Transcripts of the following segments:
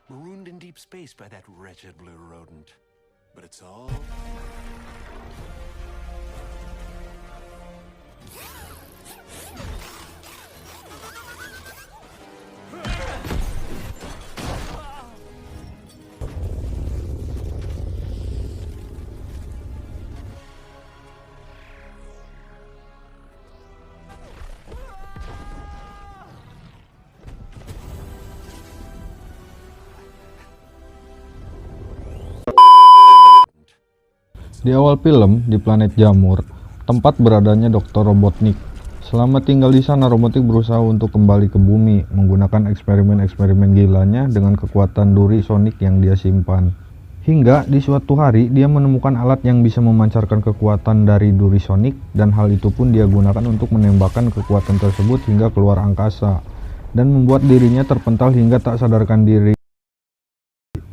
marooned in deep space by that wretched blue rodent. But it's all... Di awal film, di planet Jamur, tempat beradanya Dr. Robotnik. Selama tinggal di sana, Robotnik berusaha untuk kembali ke bumi, menggunakan eksperimen-eksperimen gilanya dengan kekuatan duri Sonic yang dia simpan. Hingga di suatu hari, dia menemukan alat yang bisa memancarkan kekuatan dari duri Sonic, dan hal itu pun dia gunakan untuk menembakkan kekuatan tersebut hingga keluar angkasa, dan membuat dirinya terpental hingga tak sadarkan diri.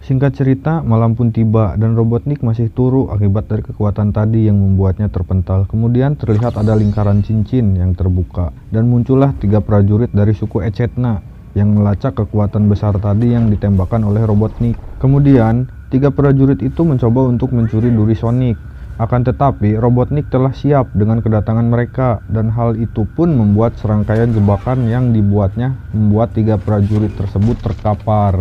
Singkat cerita, malam pun tiba dan Robotnik masih turu akibat dari kekuatan tadi yang membuatnya terpental. Kemudian terlihat ada lingkaran cincin yang terbuka dan muncullah 3 prajurit dari suku Echidna yang melacak kekuatan besar tadi yang ditembakkan oleh Robotnik. Kemudian, 3 prajurit itu mencoba untuk mencuri duri Sonic. Akan tetapi, Robotnik telah siap dengan kedatangan mereka dan hal itu pun membuat serangkaian jebakan yang dibuatnya membuat 3 prajurit tersebut terkapar.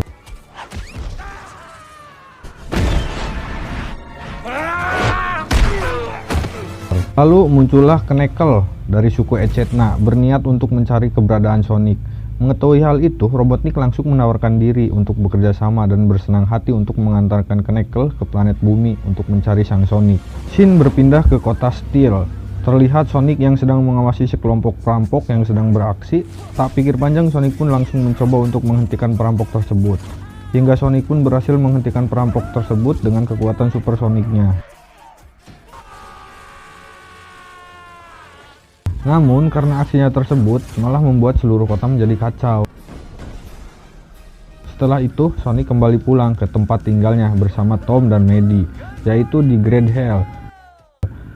Lalu muncullah Knuckles dari suku Echidna berniat untuk mencari keberadaan Sonic. Mengetahui hal itu, Robotnik langsung menawarkan diri untuk bekerja sama dan bersenang hati untuk mengantarkan Knuckles ke planet bumi untuk mencari sang Sonic. Scene berpindah ke kota Steel. Terlihat Sonic yang sedang mengawasi sekelompok perampok yang sedang beraksi. Tak pikir panjang, Sonic pun langsung mencoba untuk menghentikan perampok tersebut. Hingga Sonic pun berhasil menghentikan perampok tersebut dengan kekuatan Super Sonicnya. Namun karena aksinya tersebut malah membuat seluruh kota menjadi kacau. Setelah itu Sonic kembali pulang ke tempat tinggalnya bersama Tom dan Maddie, yaitu di Great Hell.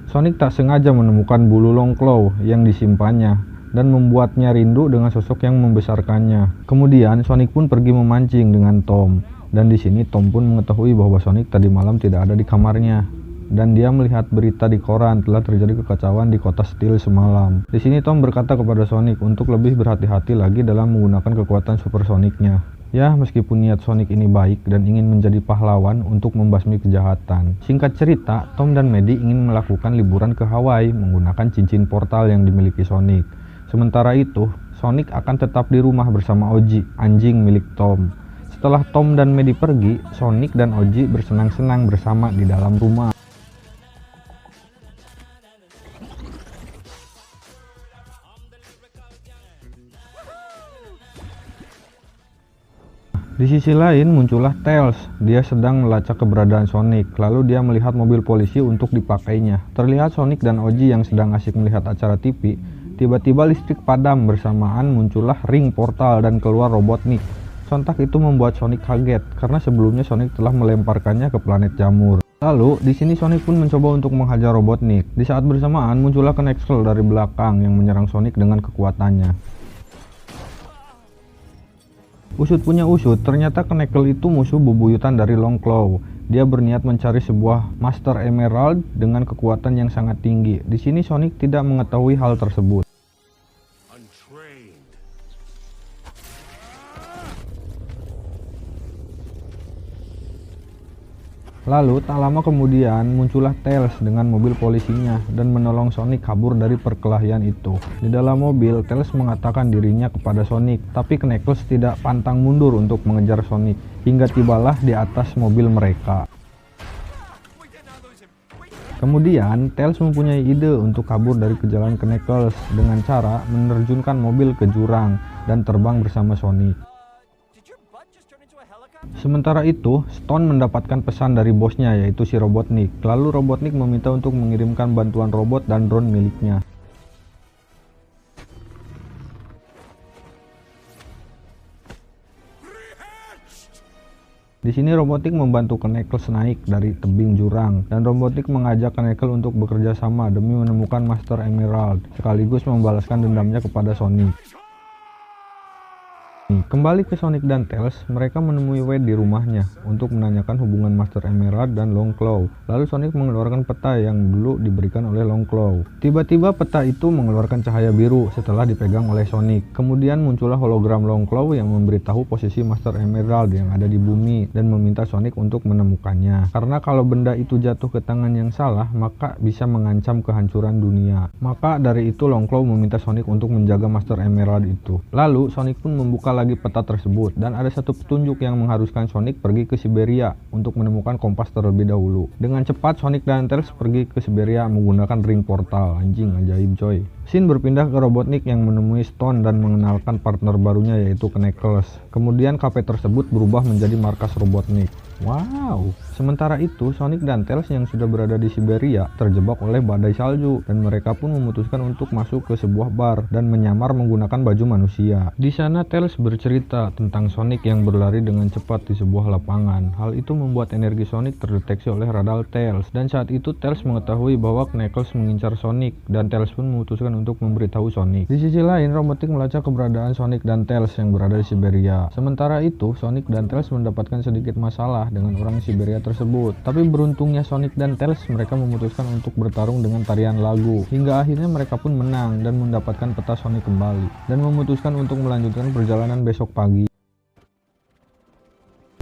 Sonic tak sengaja menemukan bulu long claw yang disimpannya dan membuatnya rindu dengan sosok yang membesarkannya. Kemudian Sonic pun pergi memancing dengan Tom, dan di sini Tom pun mengetahui bahwa Sonic tadi malam tidak ada di kamarnya. Dan dia melihat berita di koran telah terjadi kekacauan di kota Steel semalam. Di sini Tom berkata kepada Sonic untuk lebih berhati-hati lagi dalam menggunakan kekuatan Super Sonicnya. Ya, meskipun niat Sonic ini baik dan ingin menjadi pahlawan untuk membasmi kejahatan. Singkat cerita, Tom dan Maddie ingin melakukan liburan ke Hawaii menggunakan cincin portal yang dimiliki Sonic. Sementara itu, Sonic akan tetap di rumah bersama Oji, anjing milik Tom. Setelah Tom dan Maddie pergi, Sonic dan Oji bersenang-senang bersama di dalam rumah. Di sisi lain muncullah Tails, dia sedang melacak keberadaan Sonic, lalu dia melihat mobil polisi untuk dipakainya. Terlihat Sonic dan Oji yang sedang asik melihat acara TV, tiba-tiba listrik padam bersamaan muncullah ring portal dan keluar Robotnik. Sontak itu membuat Sonic kaget, karena sebelumnya Sonic telah melemparkannya ke planet Jamur. Lalu, di sini Sonic pun mencoba untuk menghajar Robotnik. Di saat bersamaan muncullah Knuckles dari belakang yang menyerang Sonic dengan kekuatannya. Usut punya usut, ternyata Knuckles itu musuh bebuyutan dari Long Claw. Dia berniat mencari sebuah Master Emerald dengan kekuatan yang sangat tinggi. Di sini Sonic tidak mengetahui hal tersebut. Lalu tak lama kemudian muncullah Tails dengan mobil polisinya dan menolong Sonic kabur dari perkelahian itu. Di dalam mobil, Tails mengatakan dirinya kepada Sonic, tapi Knuckles tidak pantang mundur untuk mengejar Sonic hingga tibalah di atas mobil mereka. Kemudian, Tails mempunyai ide untuk kabur dari kejaran Knuckles dengan cara menerjunkan mobil ke jurang dan terbang bersama Sonic. Sementara itu, Stone mendapatkan pesan dari bosnya yaitu si Robotnik. Lalu Robotnik meminta untuk mengirimkan bantuan robot dan drone miliknya. Di sini Robotnik membantu Knuckles naik dari tebing jurang dan Robotnik mengajak Knuckles untuk bekerja sama demi menemukan Master Emerald sekaligus membalaskan dendamnya kepada Sonic. Kembali ke Sonic dan Tails, mereka menemui Wade di rumahnya untuk menanyakan hubungan Master Emerald dan Longclaw. Lalu Sonic mengeluarkan peta yang dulu diberikan oleh Longclaw. Tiba-tiba peta itu mengeluarkan cahaya biru setelah dipegang oleh Sonic. Kemudian muncullah hologram Longclaw yang memberitahu posisi Master Emerald yang ada di bumi dan meminta Sonic untuk menemukannya. Karena kalau benda itu jatuh ke tangan yang salah, maka bisa mengancam kehancuran dunia. Maka dari itu Longclaw meminta Sonic untuk menjaga Master Emerald itu. Lalu Sonic pun membuka lagi peta tersebut dan ada satu petunjuk yang mengharuskan Sonic pergi ke Siberia untuk menemukan kompas terlebih dahulu. Dengan cepat Sonic dan Tails pergi ke Siberia menggunakan ring portal. Anjing, ajaib coy. Scene berpindah ke Robotnik yang menemui Stone dan mengenalkan partner barunya yaitu Knuckles. Kemudian kafe tersebut berubah menjadi markas Robotnik. Wow. Sementara itu, Sonic dan Tails yang sudah berada di Siberia terjebak oleh badai salju dan mereka pun memutuskan untuk masuk ke sebuah bar dan menyamar menggunakan baju manusia. Di sana Tails bercerita tentang Sonic yang berlari dengan cepat di sebuah lapangan. Hal itu membuat energi Sonic terdeteksi oleh radar Tails dan saat itu Tails mengetahui bahwa Knuckles mengincar Sonic dan Tails pun memutuskan untuk memberitahu Sonic. Di sisi lain, Robotnik melacak keberadaan Sonic dan Tails yang berada di Siberia. Sementara itu, Sonic dan Tails mendapatkan sedikit masalah dengan orang Siberia tersebut. Tapi beruntungnya Sonic dan Tails mereka memutuskan untuk bertarung dengan tarian lagu. Hingga akhirnya mereka pun menang dan mendapatkan peta Sonic kembali dan memutuskan untuk melanjutkan perjalanan besok pagi.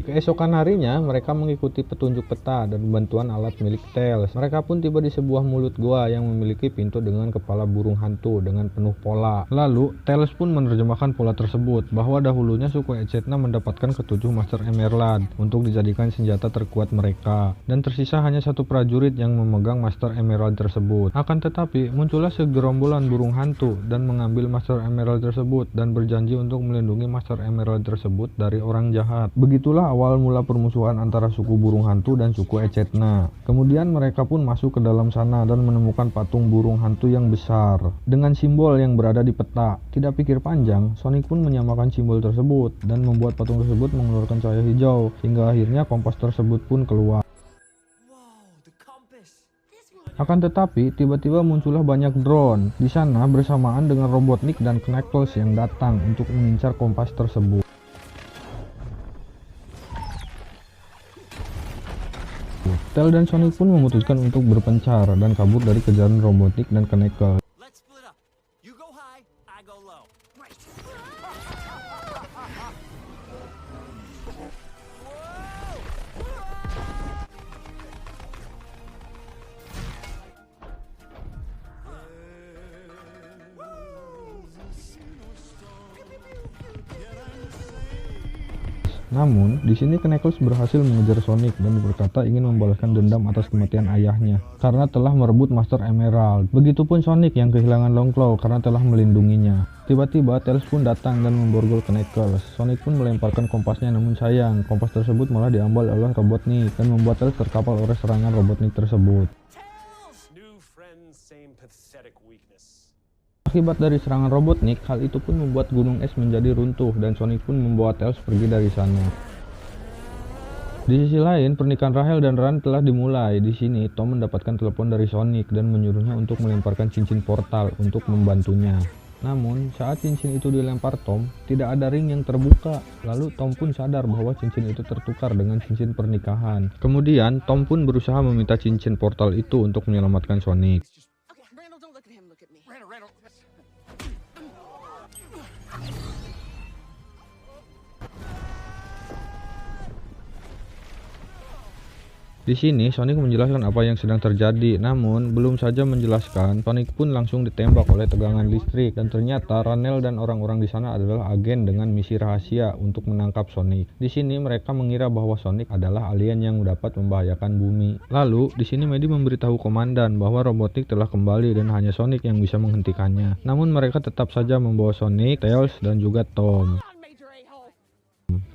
Keesokan harinya, mereka mengikuti petunjuk peta dan bantuan alat milik Tails. Mereka pun tiba di sebuah mulut gua yang memiliki pintu dengan kepala burung hantu dengan penuh pola. Lalu, Tails pun menerjemahkan pola tersebut, bahwa dahulunya suku Echidna mendapatkan ketujuh Master Emerald untuk dijadikan senjata terkuat mereka. Dan tersisa hanya satu prajurit yang memegang Master Emerald tersebut. Akan tetapi, muncullah segerombolan burung hantu dan mengambil Master Emerald tersebut dan berjanji untuk melindungi Master Emerald tersebut dari orang jahat. Begitulah awal mula permusuhan antara suku burung hantu dan suku Echidna. Kemudian mereka pun masuk ke dalam sana dan menemukan patung burung hantu yang besar dengan simbol yang berada di peta. Tidak pikir panjang, Sonic pun menyamakan simbol tersebut dan membuat patung tersebut mengeluarkan cahaya hijau hingga akhirnya kompas tersebut pun keluar. Akan tetapi, tiba-tiba muncullah banyak drone di sana bersamaan dengan Robotnik dan Knuckles yang datang untuk mengincar kompas tersebut. Tails dan Sonic pun memutuskan untuk berpencar dan kabur dari kejaran Robotnik dan Knuckles. Namun, di sini Knuckles berhasil mengejar Sonic dan berkata ingin membalaskan dendam atas kematian ayahnya karena telah merebut Master Emerald. Begitupun Sonic yang kehilangan Longclaw karena telah melindunginya. Tiba-tiba Tails pun datang dan memborgol Knuckles. Sonic pun melemparkan kompasnya, namun sayang, kompas tersebut malah diambil oleh Robotnik dan membuat Tails terkapar oleh serangan Robotnik tersebut. Akibat dari serangan Robotnik, hal itu pun membuat gunung es menjadi runtuh dan Sonic pun membawa Tails pergi dari sana. Di sisi lain, pernikahan Rahel dan Ran telah dimulai. Di sini, Tom mendapatkan telepon dari Sonic dan menyuruhnya untuk melemparkan cincin portal untuk membantunya. Namun, saat cincin itu dilempar Tom, tidak ada ring yang terbuka. Lalu Tom pun sadar bahwa cincin itu tertukar dengan cincin pernikahan. Kemudian, Tom pun berusaha meminta cincin portal itu untuk menyelamatkan Sonic. Di sini Sonic menjelaskan apa yang sedang terjadi, namun belum saja menjelaskan, Sonic pun langsung ditembak oleh tegangan listrik dan ternyata Ranel dan orang-orang di sana adalah agen dengan misi rahasia untuk menangkap Sonic. Di sini mereka mengira bahwa Sonic adalah alien yang dapat membahayakan bumi. Lalu di sini Medi memberitahu komandan bahwa Robotnik telah kembali dan hanya Sonic yang bisa menghentikannya. Namun mereka tetap saja membawa Sonic, Tails, dan juga Tom.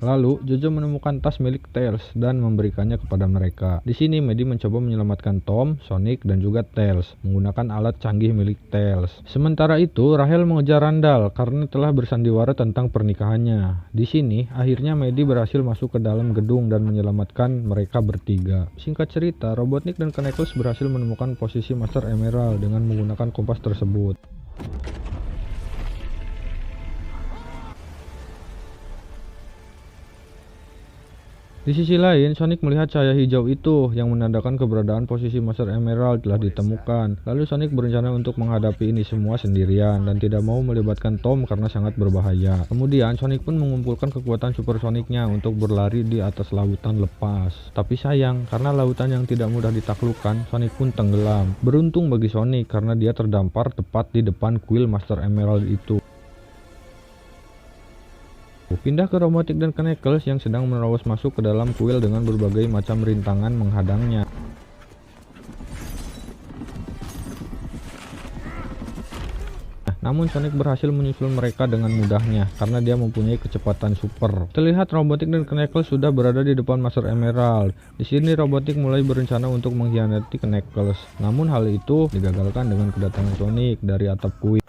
Lalu, Jojo menemukan tas milik Tails dan memberikannya kepada mereka. Di sini, Medi mencoba menyelamatkan Tom, Sonic, dan juga Tails menggunakan alat canggih milik Tails. Sementara itu, Rahel mengejar Randall karena telah bersandiwara tentang pernikahannya. Di sini, akhirnya Medi berhasil masuk ke dalam gedung dan menyelamatkan mereka bertiga. Singkat cerita, Robotnik dan Knuckles berhasil menemukan posisi Master Emerald dengan menggunakan kompas tersebut. Di sisi lain, Sonic melihat cahaya hijau itu yang menandakan keberadaan posisi Master Emerald telah ditemukan. Lalu Sonic berencana untuk menghadapi ini semua sendirian dan tidak mau melibatkan Tom karena sangat berbahaya. Kemudian Sonic pun mengumpulkan kekuatan supersonicnya untuk berlari di atas lautan lepas. Tapi sayang, karena lautan yang tidak mudah ditaklukkan, Sonic pun tenggelam. Beruntung bagi Sonic karena dia terdampar tepat di depan kuil Master Emerald itu. Pindah ke Robotik dan Knuckles yang sedang menerobos masuk ke dalam kuil dengan berbagai macam rintangan menghadangnya. Namun Sonic berhasil menyusul mereka dengan mudahnya karena dia mempunyai kecepatan super. Terlihat Robotik dan Knuckles sudah berada di depan Master Emerald. Di sini Robotik mulai berencana untuk mengkhianati Knuckles. Namun hal itu digagalkan dengan kedatangan Sonic dari atap kuil.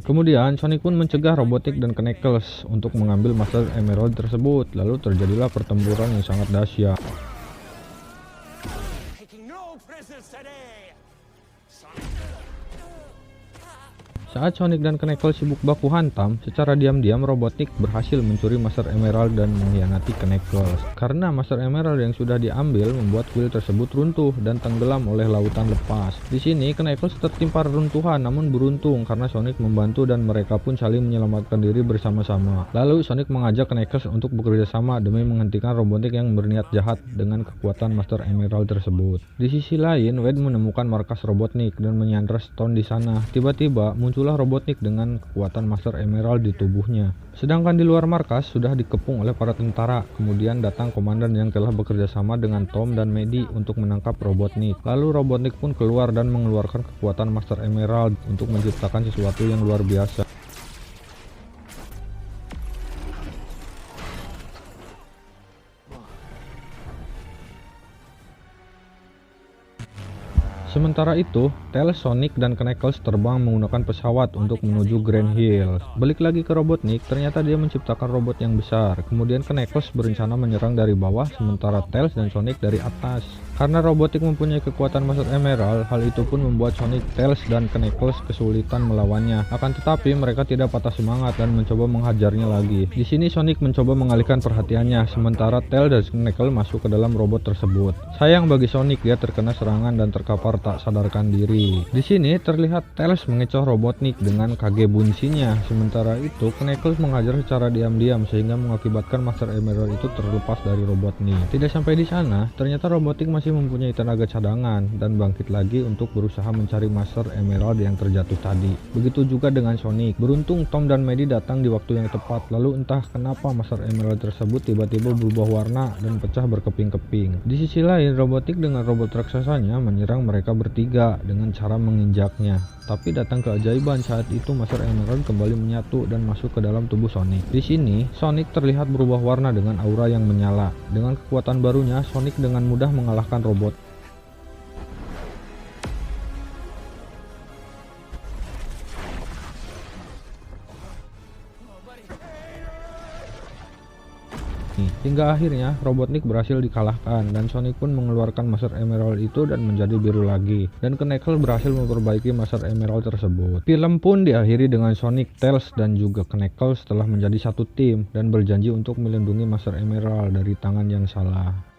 Kemudian Sonic pun mencegah Robotik dan Knuckles untuk mengambil Master Emerald tersebut. Lalu terjadilah pertempuran yang sangat dahsyat. Saat Sonic dan Knuckles sibuk baku hantam, secara diam-diam Robotnik berhasil mencuri Master Emerald dan mengkhianati Knuckles. Karena Master Emerald yang sudah diambil membuat kuil tersebut runtuh dan tenggelam oleh lautan lepas. Di sini Knuckles tertimpa reruntuhan, namun beruntung karena Sonic membantu dan mereka pun saling menyelamatkan diri bersama-sama. Lalu Sonic mengajak Knuckles untuk bekerja sama demi menghentikan Robotnik yang berniat jahat dengan kekuatan Master Emerald tersebut. Di sisi lain, Wade menemukan markas Robotnik dan menyandra Stone di sana. Tiba-tiba muncul Robotnik dengan kekuatan Master Emerald di tubuhnya. Sedangkan di luar markas sudah dikepung oleh para tentara. Kemudian datang komandan yang telah bekerja sama dengan Tom dan Maddie untuk menangkap Robotnik. Lalu Robotnik pun keluar dan mengeluarkan kekuatan Master Emerald untuk menciptakan sesuatu yang luar biasa. Sementara itu, Tails, Sonic, dan Knuckles terbang menggunakan pesawat untuk menuju Grand Hills. Balik lagi ke Robotnik, ternyata dia menciptakan robot yang besar. Kemudian Knuckles berencana menyerang dari bawah, sementara Tails dan Sonic dari atas. Karena Robotnik mempunyai kekuatan Master Emerald, hal itu pun membuat Sonic, Tails, dan Knuckles kesulitan melawannya. Akan tetapi mereka tidak patah semangat dan mencoba menghajarnya lagi. Di sini Sonic mencoba mengalihkan perhatiannya, sementara Tails dan Knuckles masuk ke dalam robot tersebut. Sayang bagi Sonic, dia terkena serangan dan terkapar tak sadarkan diri. Di sini terlihat Tails mengecoh Robotnik dengan Kage Bunshinya. Sementara itu Knuckles menghajar secara diam-diam sehingga mengakibatkan Master Emerald itu terlepas dari Robotnik. Tidak sampai di sana, ternyata Robotnik masih mempunyai tenaga cadangan dan bangkit lagi untuk berusaha mencari Master Emerald yang terjatuh tadi. Begitu juga dengan Sonic. Beruntung Tom dan Maddie datang di waktu yang tepat. Lalu entah kenapa Master Emerald tersebut tiba-tiba berubah warna dan pecah berkeping-keping. Di sisi lain, Robotnik dengan robot raksasanya menyerang mereka bertiga dengan cara menginjaknya. Tapi datang keajaiban, saat itu Master Emerald kembali menyatu dan masuk ke dalam tubuh Sonic. Di sini, Sonic terlihat berubah warna dengan aura yang menyala. Dengan kekuatan barunya, Sonic dengan mudah mengalahkan robot. Hingga akhirnya Robotnik berhasil dikalahkan dan Sonic pun mengeluarkan Master Emerald itu dan menjadi biru lagi, dan Knuckles berhasil memperbaiki Master Emerald tersebut. Film pun diakhiri dengan Sonic, Tails, dan juga Knuckles telah menjadi satu tim dan berjanji untuk melindungi Master Emerald dari tangan yang salah.